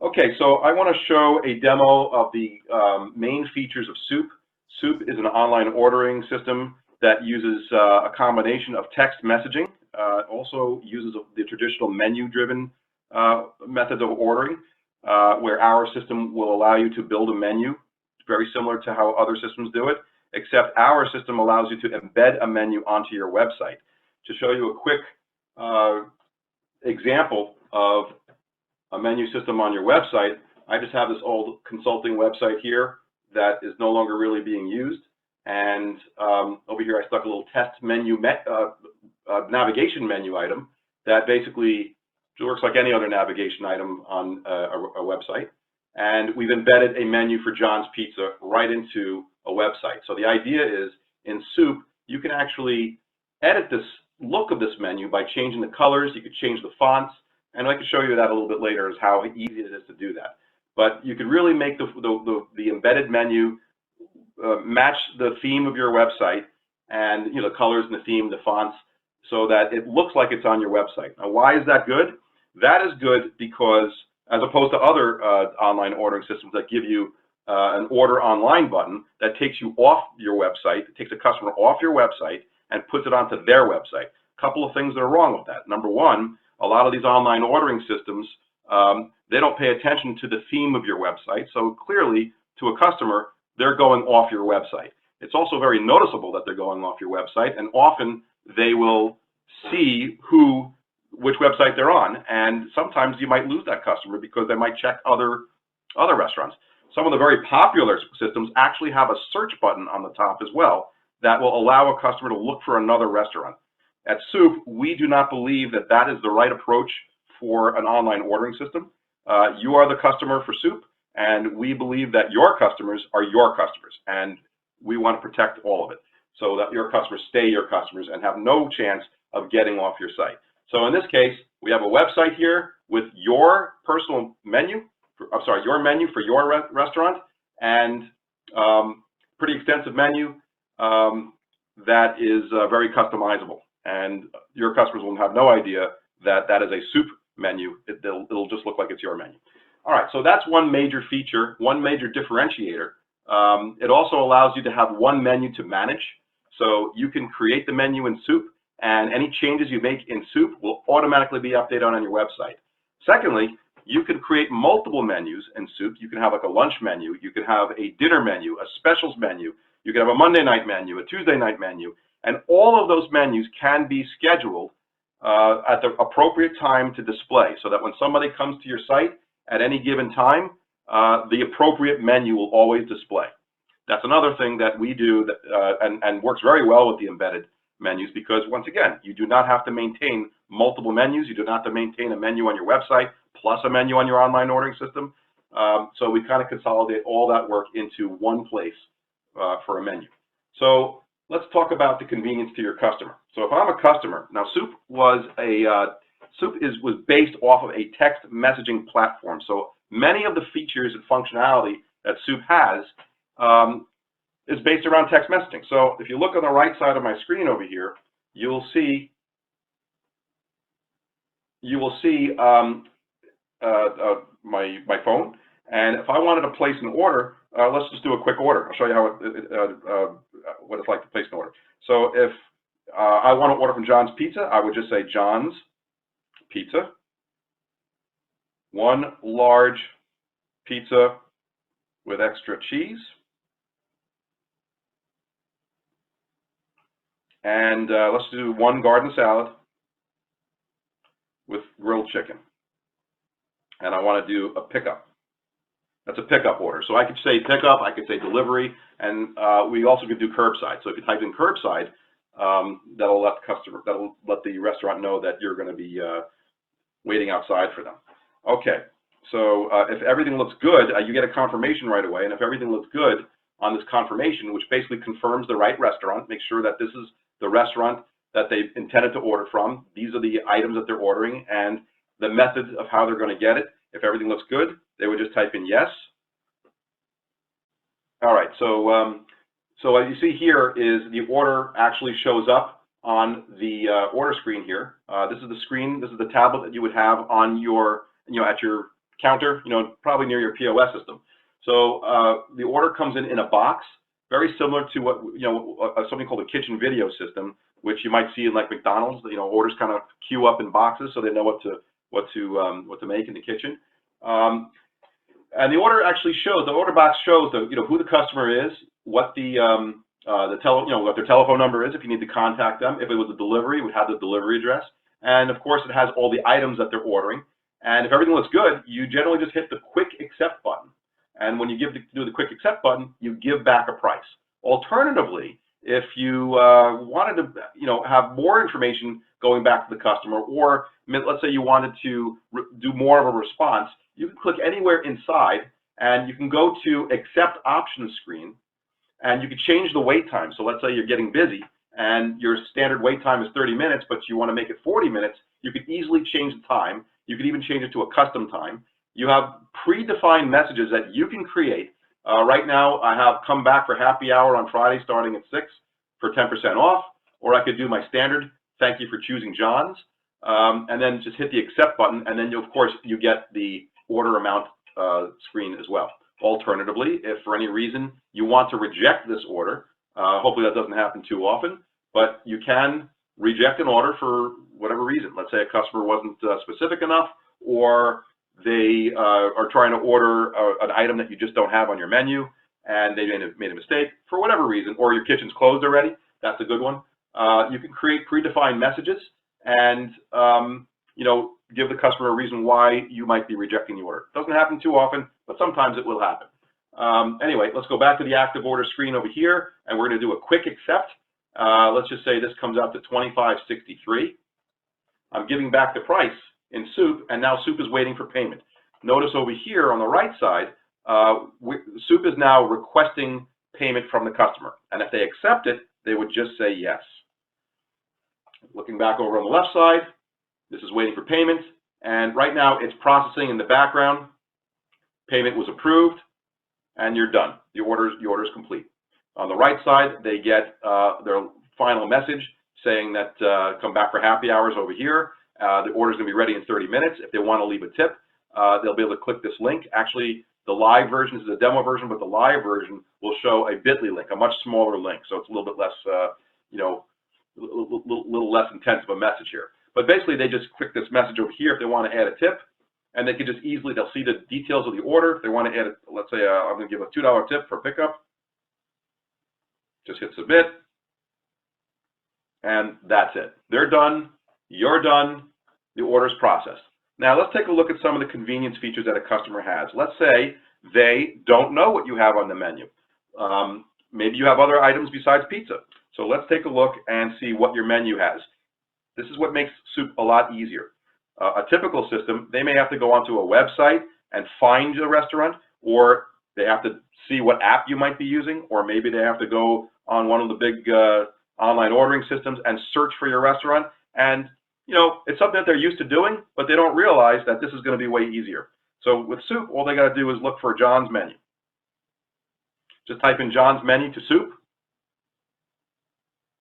Okay, so I want to show a demo of the main features of SOOP. SOOP is an online ordering system that uses a combination of text messaging, also uses the traditional menu-driven method of ordering, where our system will allow you to build a menu, very similar to how other systems do it, except our system allows you to embed a menu onto your website. To show you a quick example of a menu system on your website, I just have this old consulting website here that is no longer really being used. And over here, I stuck a little test menu, navigation menu item that basically works like any other navigation item on a website. And we've embedded a menu for John's Pizza right into a website. So the idea is, in SOOP, you can actually edit this look of this menu by changing the colors. You could change the fonts. And I can show you that a little bit later, is how easy it is to do that. But you could really make the embedded menu match the theme of your website, and the colors and the theme, the fonts, so that it looks like it's on your website. Now, why is that good? That is good because, as opposed to other online ordering systems that give you an order online button that takes you off your website, it takes a customer off your website and puts it onto their website. A couple of things that are wrong with that. Number one, a lot of these online ordering systems, they don't pay attention to the theme of your website. So clearly, to a customer, they're going off your website. It's also very noticeable that they're going off your website, and often they will see which website they're on, and sometimes you might lose that customer because they might check other restaurants. Some of the very popular systems actually have a search button on the top as well that will allow a customer to look for another restaurant. At SOOP, we do not believe that that is the right approach for an online ordering system. You are the customer for SOOP, and we believe that your customers are your customers, and we want to protect all of it so that your customers stay your customers and have no chance of getting off your site. So in this case, we have a website here with your personal menu, your menu for your restaurant, and pretty extensive menu that is very customizable. And your customers will have no idea that that is a SOOP menu. It'll just look like it's your menu. All right, so that's one major feature, one major differentiator. It also allows you to have one menu to manage. So you can create the menu in SOOP, and any changes you make in SOOP will automatically be updated on your website. Secondly, you can create multiple menus in SOOP. You can have like a lunch menu, you can have a dinner menu, a specials menu, you can have a Monday night menu, a Tuesday night menu, and all of those menus can be scheduled at the appropriate time to display, so that when somebody comes to your site at any given time, the appropriate menu will always display. That's another thing that we do that, and works very well with the embedded menus, because once again, you do not have to maintain multiple menus. You do not have to maintain a menu on your website plus a menu on your online ordering system. So we kind of consolidate all that work into one place for a menu. So let's talk about the convenience to your customer. So if I'm a customer, now SOOP was based off of a text messaging platform. So many of the features and functionality that SOOP has is based around text messaging. So if you look on the right side of my screen over here, you will see my phone. And if I wanted to place an order, let's just do a quick order. I'll show you how what it's like to place an order. So if I want to order from John's Pizza, I would just say John's Pizza, one large pizza with extra cheese, and let's do one garden salad with grilled chicken. And I want to do a pickup. That's a pickup order. So I could say pickup, I could say delivery, and we also could do curbside. So if you type in curbside, that'll let the restaurant know that you're going to be waiting outside for them. Okay, so if everything looks good, you get a confirmation right away, and if everything looks good on this confirmation, which basically confirms the right restaurant, make sure that this is the restaurant that they intended to order from, these are the items that they're ordering, and the methods of how they're going to get it. If everything looks good, they would just type in yes. All right, so what you see here is the order actually shows up on the order screen here. This is the screen, this is the tablet that you would have on your, at your counter, probably near your POS system. So the order comes in a box, very similar to what, something called a kitchen video system, which you might see in like McDonald's. Orders kind of queue up in boxes so they know what to make in the kitchen. And the order actually shows, the order box shows who the customer is, what what their telephone number is if you need to contact them. If it was a delivery, it would have the delivery address. And of course, it has all the items that they're ordering. And if everything looks good, you generally just hit the quick accept button. And when you do the quick accept button, you give back a price. Alternatively, if you wanted to have more information going back to the customer, or let's say you wanted to do more of a response, you can click anywhere inside and you can go to accept options screen, and you can change the wait time. So let's say you're getting busy and your standard wait time is 30 minutes, but you want to make it 40 minutes, you can easily change the time. You can even change it to a custom time. You have predefined messages that you can create. Right now, I have come back for happy hour on Friday starting at 6 for 10% off, or I could do my standard, thank you for choosing John's, and then just hit the accept button, and then of course you get the order amount screen as well. Alternatively, if for any reason you want to reject this order, hopefully that doesn't happen too often, but you can reject an order for whatever reason. Let's say a customer wasn't specific enough, or they are trying to order an item that you just don't have on your menu, and they made a mistake for whatever reason, or your kitchen's closed already. That's a good one. You can create predefined messages and give the customer a reason why you might be rejecting the order. Doesn't happen too often, but sometimes it will happen. Anyway, let's go back to the active order screen over here, and we're going to do a quick accept. Let's just say this comes out to $25.63. I'm giving back the price in SOOP, and now SOOP is waiting for payment. Notice over here on the right side, SOOP is now requesting payment from the customer, and if they accept it, they would just say yes. Looking back over on the left side, this is waiting for payment, and right now it's processing in the background. Payment was approved, and you're done. The order is complete. On the right side, they get their final message saying that come back for happy hours over here. The order's going to be ready in 30 minutes. If they want to leave a tip, they'll be able to click this link. Actually, the live version is a demo version, but the live version will show a bit.ly link, a much smaller link, so it's a little bit less, little less intense of a message here. But basically, they just click this message over here if they want to add a tip, and they can just easily, they'll see the details of the order. If they want to add, let's say I'm going to give a $2 tip for pickup, just hit submit, and that's it. They're done, you're done, the order's processed. Now let's take a look at some of the convenience features that a customer has. Let's say they don't know what you have on the menu. Maybe you have other items besides pizza. So let's take a look and see what your menu has. This is what makes SOOP a lot easier. A typical system, they may have to go onto a website and find the restaurant, or they have to see what app you might be using, or maybe they have to go on one of the big online ordering systems and search for your restaurant. And it's something that they're used to doing, but they don't realize that this is going to be way easier. So with SOOP, all they got to do is look for John's menu. Just type in John's menu to SOOP,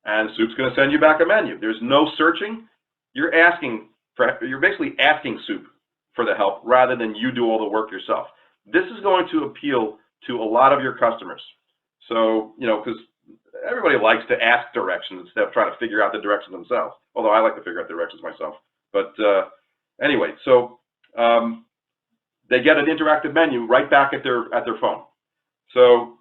and SOOP's going to send you back a menu. There's no searching. You're basically asking SOOP for the help rather than you do all the work yourself. This is going to appeal to a lot of your customers. So, because everybody likes to ask directions instead of trying to figure out the directions themselves. Although I like to figure out the directions myself. But anyway, so they get an interactive menu right back at their phone. So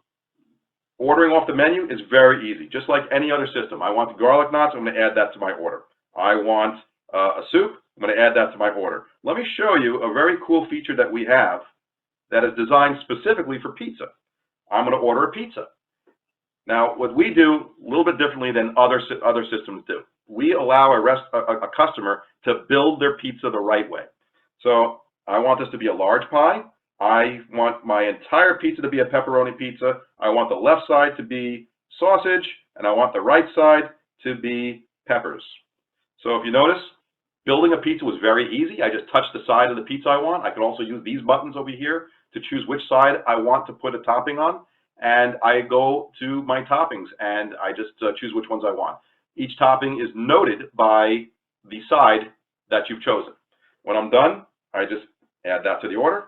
ordering off the menu is very easy, just like any other system. I want the garlic knots, I'm going to add that to my order. I want a soup, I'm going to add that to my order. Let me show you a very cool feature that we have that is designed specifically for pizza. I'm going to order a pizza. Now, what we do a little bit differently than other systems do. We allow a customer to build their pizza the right way. So I want this to be a large pie. I want my entire pizza to be a pepperoni pizza. I want the left side to be sausage, and I want the right side to be peppers. So if you notice, building a pizza was very easy. I just touched the side of the pizza I want. I can also use these buttons over here to choose which side I want to put a topping on. And I go to my toppings, and I just choose which ones I want. Each topping is noted by the side that you've chosen. When I'm done, I just Add that to the order.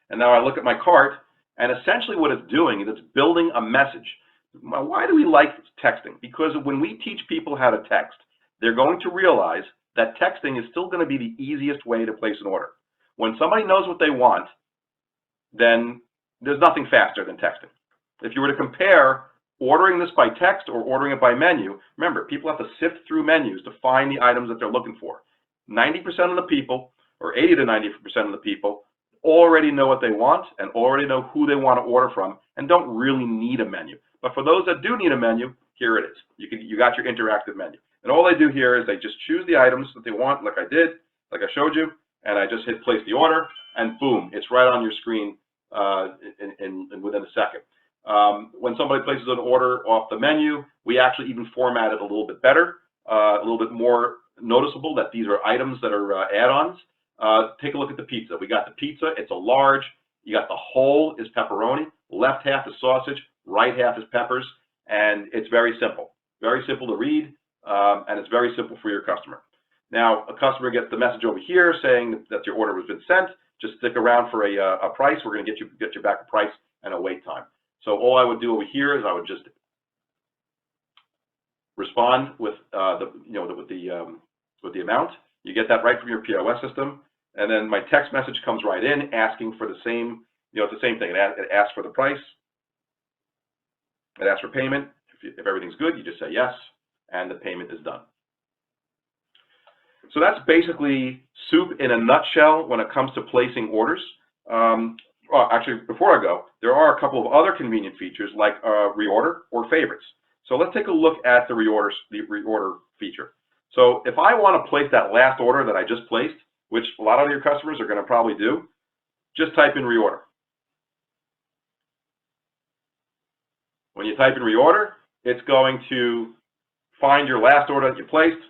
And now I look at my cart, and essentially what it's doing is it's building a message. Why do we like texting? Because when we teach people how to text, they're going to realize that texting is still going to be the easiest way to place an order. When somebody knows what they want, then there's nothing faster than texting. If you were to compare ordering this by text or ordering it by menu, remember, people have to sift through menus to find the items that they're looking for. 90% of the people, or 80 to 90% of the people, already know what they want and already know who they want to order from and don't really need a menu. But for those that do need a menu, here it is. You got your interactive menu. And all they do here is they just choose the items that they want, like I did, like I showed you, and I just hit place the order, and boom, it's right on your screen within a second. When somebody places an order off the menu, we actually even format it a little bit better, a little bit more noticeable that these are items that are add-ons. Take a look at the pizza. We got the pizza. It's a large. You got the whole is pepperoni. Left half is sausage. Right half is peppers. And it's very simple. Very simple to read, and it's very simple for your customer. Now, a customer gets the message over here saying that your order has been sent. Just stick around for a price. We're going to get you back a price and a wait time. So all I would do over here is I would just respond with with the amount. You get that right from your POS system, and then my text message comes right in asking for the same, it's the same thing. It asks for the price. It asks for payment. If everything's good, you just say yes, and the payment is done. So that's basically SOOP in a nutshell when it comes to placing orders. Actually, before I go, there are a couple of other convenient features like reorder or favorites. So let's take a look at the reorder feature. So if I want to place that last order that I just placed, which a lot of your customers are going to probably do, just type in reorder. When you type in reorder, it's going to find your last order that you placed.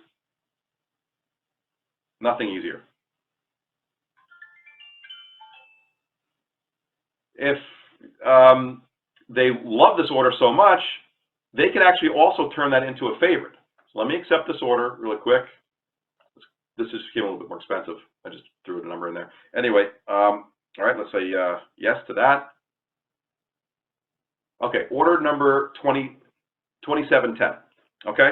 Nothing easier. If they love this order so much, they could actually also turn that into a favorite. So let me accept this order really quick. This just came a little bit more expensive. I just threw a number in there. Anyway, all right, let's say yes to that. Okay, order number 2710. Okay,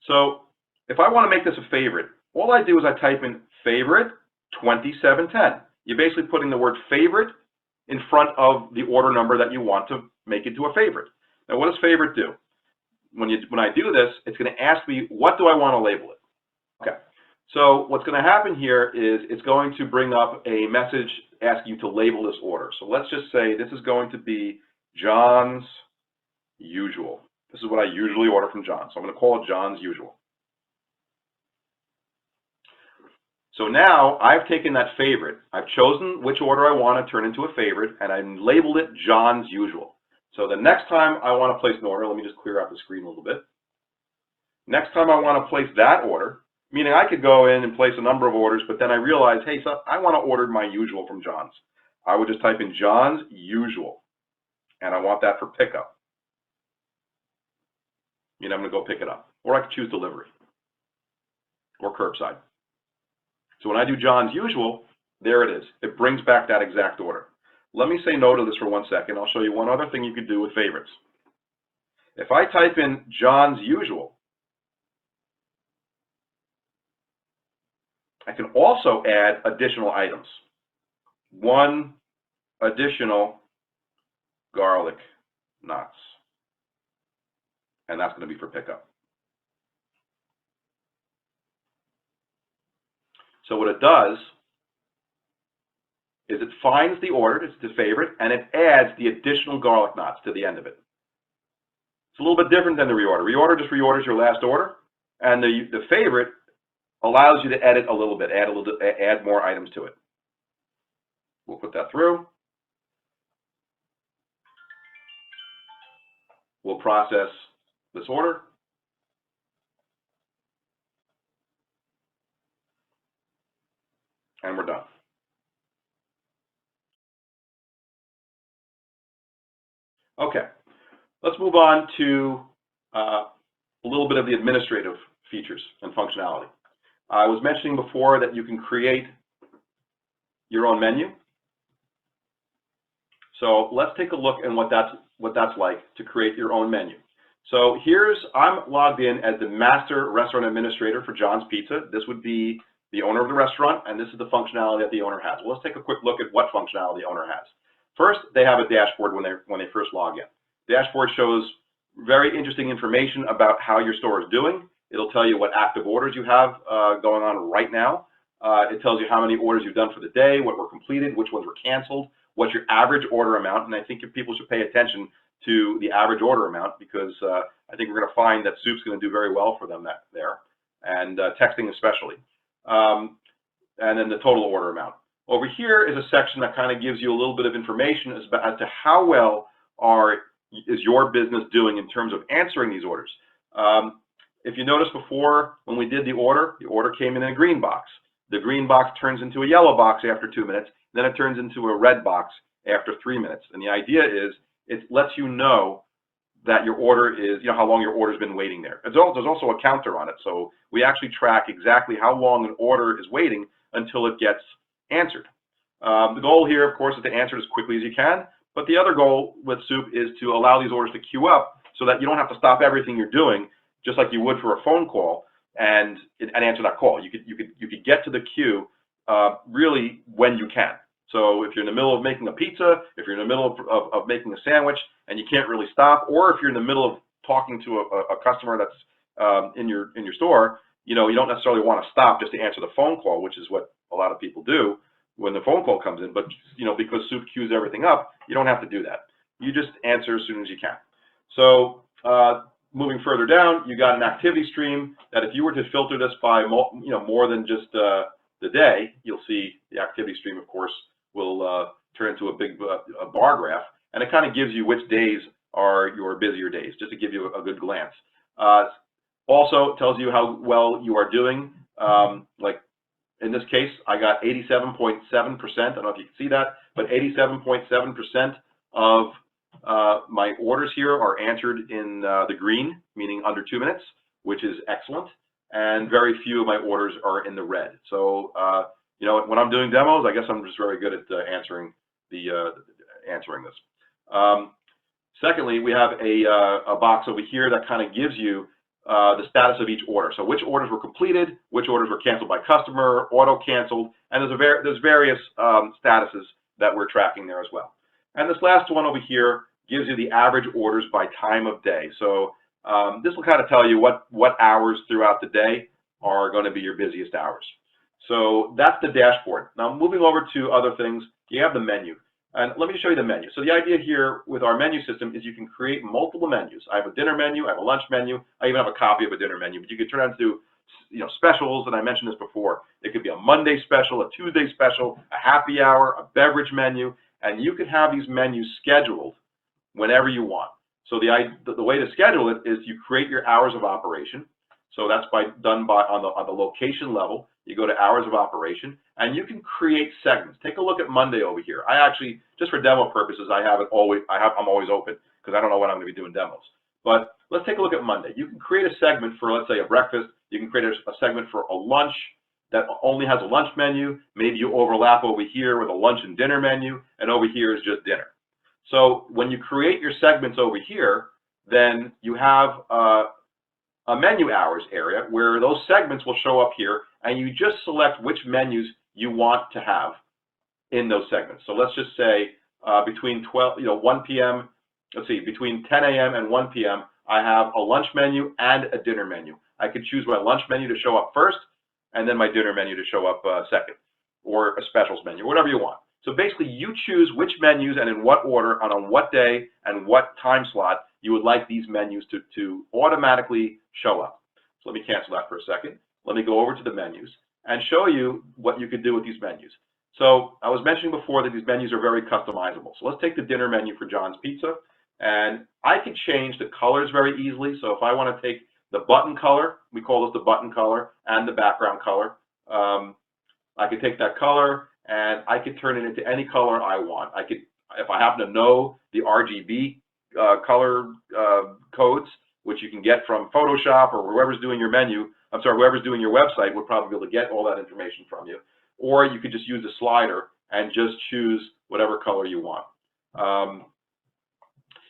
so if I want to make this a favorite, all I do is I type in favorite 2710. You're basically putting the word favorite in front of the order number that you want to make into a favorite. Now, what does favorite do? When I do this, it's going to ask me, what do I want to label it? Okay, so what's going to happen here is it's going to bring up a message asking you to label this order. So let's just say this is going to be John's Usual. This is what I usually order from John. So I'm going to call it John's Usual. So now I've taken that favorite. I've chosen which order I want to turn into a favorite, and I've labeled it John's Usual. So the next time I want to place an order, let me just clear out the screen a little bit. Next time I want to place that order, meaning I could go in and place a number of orders, but then I realize, hey, so I want to order my usual from John's. I would just type in John's Usual, and I want that for pickup. I'm going to go pick it up. Or I could choose delivery or curbside. So when I do John's Usual, there it is. It brings back that exact order. Let me say no to this for 1 second. I'll show you one other thing you could do with favorites. If I type in John's Usual, I can also add additional items. 1 additional garlic knots. And that's going to be for pickup. So what it does is it finds the order, it's the favorite, and it adds the additional garlic knots to the end of it. It's a little bit different than the reorder. Reorder just reorders your last order, and the favorite allows you to edit a little bit, add more items to it. We'll put that through. We'll process this order. And we're done. Okay, let's move on to a little bit of the administrative features and functionality. I was mentioning before that you can create your own menu. So let's take a look at what that's like to create your own menu. So I'm logged in as the master restaurant administrator for John's Pizza. This would be the owner of the restaurant, and this is the functionality that the owner has. Well, let's take a quick look at what functionality the owner has. First, they have a dashboard when they first log in. Dashboard shows very interesting information about how your store is doing. It'll tell you what active orders you have going on right now. It tells you how many orders you've done for the day, what were completed, which ones were canceled, what's your average order amount, and I think people should pay attention to the average order amount because I think we're going to find that SOOP's going to do very well for them there, and texting especially. And then the total order amount. Over here is a section that kind of gives you a little bit of information as to how well is your business doing in terms of answering these orders. If you noticed before, when we did the order came in a green box. The green box turns into a yellow box after 2 minutes, then it turns into a red box after 3 minutes. And the idea is it lets you know that your order is, how long your order's been waiting there. There's also a counter on it, so we actually track exactly how long an order is waiting until it gets answered. The goal here, of course, is to answer it as quickly as you can, but the other goal with SOOP is to allow these orders to queue up so that you don't have to stop everything you're doing, just like you would for a phone call, and answer that call. You could get to the queue really when you can. So if you're in the middle of making a pizza, if you're in the middle of making a sandwich and you can't really stop, or if you're in the middle of talking to a customer that's in your store, you don't necessarily want to stop just to answer the phone call, which is what a lot of people do when the phone call comes in. But because SOOP queues everything up, you don't have to do that. You just answer as soon as you can. So moving further down, you got an activity stream that if you were to filter this by more than just the day, you'll see the activity stream, of course, will turn into a big bar graph, and it kind of gives you which days are your busier days, just to give you a good glance. Also tells you how well you are doing. Like in this case, I got 87.7%. I don't know if you can see that, but 87.7% of my orders here are answered in the green, meaning under 2 minutes, which is excellent. And very few of my orders are in the red. So, when I'm doing demos, I guess I'm just very good at answering this. Secondly, we have a box over here that kind of gives you the status of each order. So which orders were completed, which orders were canceled by customer, auto-canceled, and there's various statuses that we're tracking there as well. And this last one over here gives you the average orders by time of day. So this will kind of tell you what hours throughout the day are going to be your busiest hours. So that's the dashboard. Now moving over to other things, you have the menu. And let me show you the menu. So the idea here with our menu system is you can create multiple menus. I have a dinner menu, I have a lunch menu, I even have a copy of a dinner menu, but you can turn it into specials, and I mentioned this before. It could be a Monday special, a Tuesday special, a happy hour, a beverage menu, and you can have these menus scheduled whenever you want. So the way to schedule it is you create your hours of operation. So that's done on the location level. You go to hours of operation, and you can create segments. Take a look at Monday over here. I actually, just for demo purposes, I'm always open because I don't know when I'm going to be doing demos. But let's take a look at Monday. You can create a segment for, let's say, a breakfast. You can create a segment for a lunch that only has a lunch menu. Maybe you overlap over here with a lunch and dinner menu, and over here is just dinner. So when you create your segments over here, then you have a menu hours area where those segments will show up here, and you just select which menus you want to have in those segments. So let's just say between 1 p.m. between 10 a.m. and 1 p.m. I have a lunch menu and a dinner menu. I could choose my lunch menu to show up first, and then my dinner menu to show up second, or a specials menu, whatever you want. So basically, you choose which menus and in what order and on what day and what time slot you would like these menus to automatically show up. So let me cancel that for a second. Let me go over to the menus and show you what you could do with these menus. So I was mentioning before that these menus are very customizable. So let's take the dinner menu for John's Pizza, and I could change the colors very easily. So if I want to take the button color, we call this the button color, and the background color, I could take that color and I could turn it into any color I want. I could, if I happen to know the RGB color codes, which you can get from Photoshop or whoever's doing your whoever's doing your website would probably be able to get all that information from you. Or you could just use a slider and just choose whatever color you want.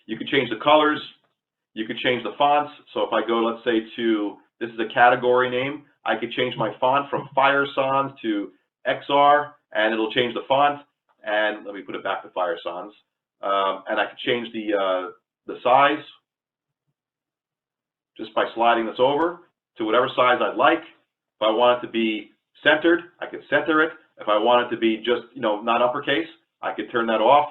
You can change the colors. You could change the fonts. So if I go, let's say, to, this is a category name, I could change my font from Fire Sans to XR, and it'll change the font. And let me put it back to Fire Sans. And I could change the size just by sliding this over to whatever size I'd like. If I want it to be centered, I could center it. If I want it to be just, not uppercase, I could turn that off.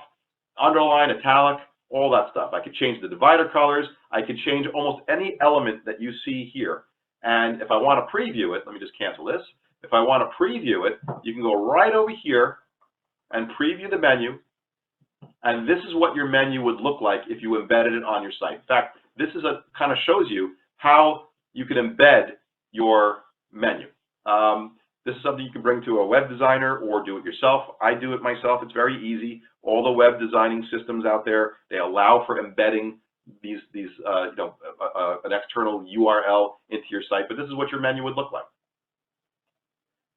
Underline, italic, all that stuff. I could change the divider colors. I could change almost any element that you see here. And if I want to preview it, let me just cancel this. If I want to preview it, you can go right over here and preview the menu. And this is what your menu would look like if you embedded it on your site. In fact, this is kind of shows you how you can embed your menu. This is something you can bring to a web designer or do it yourself. I do it myself. It's very easy. All the web designing systems out there, they allow for embedding an external URL into your site, but this is what your menu would look like.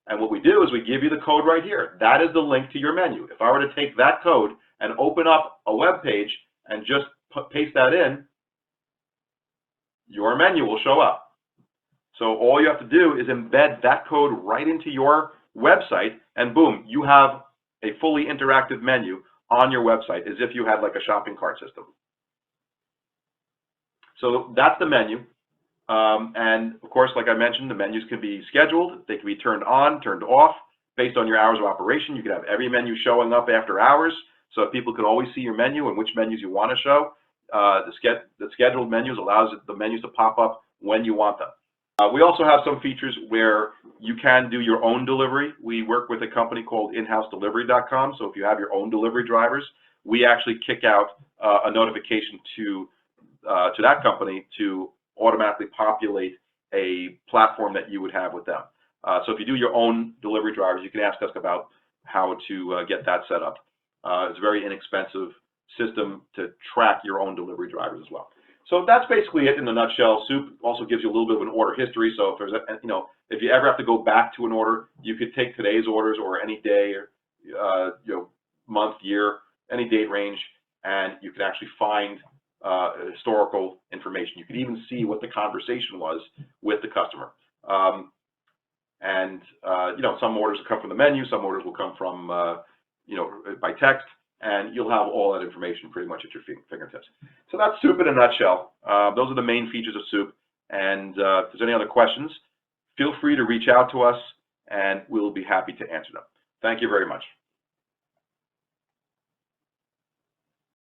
And what we do is we give you the code right here. That is the link to your menu. If I were to take that code and open up a web page and just paste that in, your menu will show up. So all you have to do is embed that code right into your website, and boom, you have a fully interactive menu on your website, as if you had like a shopping cart system. So that's the menu. And of course, like I mentioned, the menus can be scheduled. They can be turned on, turned off, based on your hours of operation. You can have every menu showing up after hours, so people can always see your menu and which menus you want to show. The scheduled menus allows the menus to pop up when you want them. We also have some features where you can do your own delivery. We work with a company called inhousedelivery.com. So if you have your own delivery drivers, we actually kick out a notification to that company to automatically populate a platform that you would have with them. So if you do your own delivery drivers, you can ask us about how to get that set up. It's a very inexpensive system to track your own delivery drivers as well. So that's basically it in a nutshell. SOOP also gives you a little bit of an order history. So if there's if you ever have to go back to an order, you could take today's orders or any day, month, year, any date range, and you can actually find historical information. You can even see what the conversation was with the customer. Some orders will come from the menu, some orders will come from by text, and you'll have all that information pretty much at your fingertips. So that's SOOP in a nutshell. Those are the main features of SOOP. And if there's any other questions, feel free to reach out to us, and we'll be happy to answer them. Thank you very much.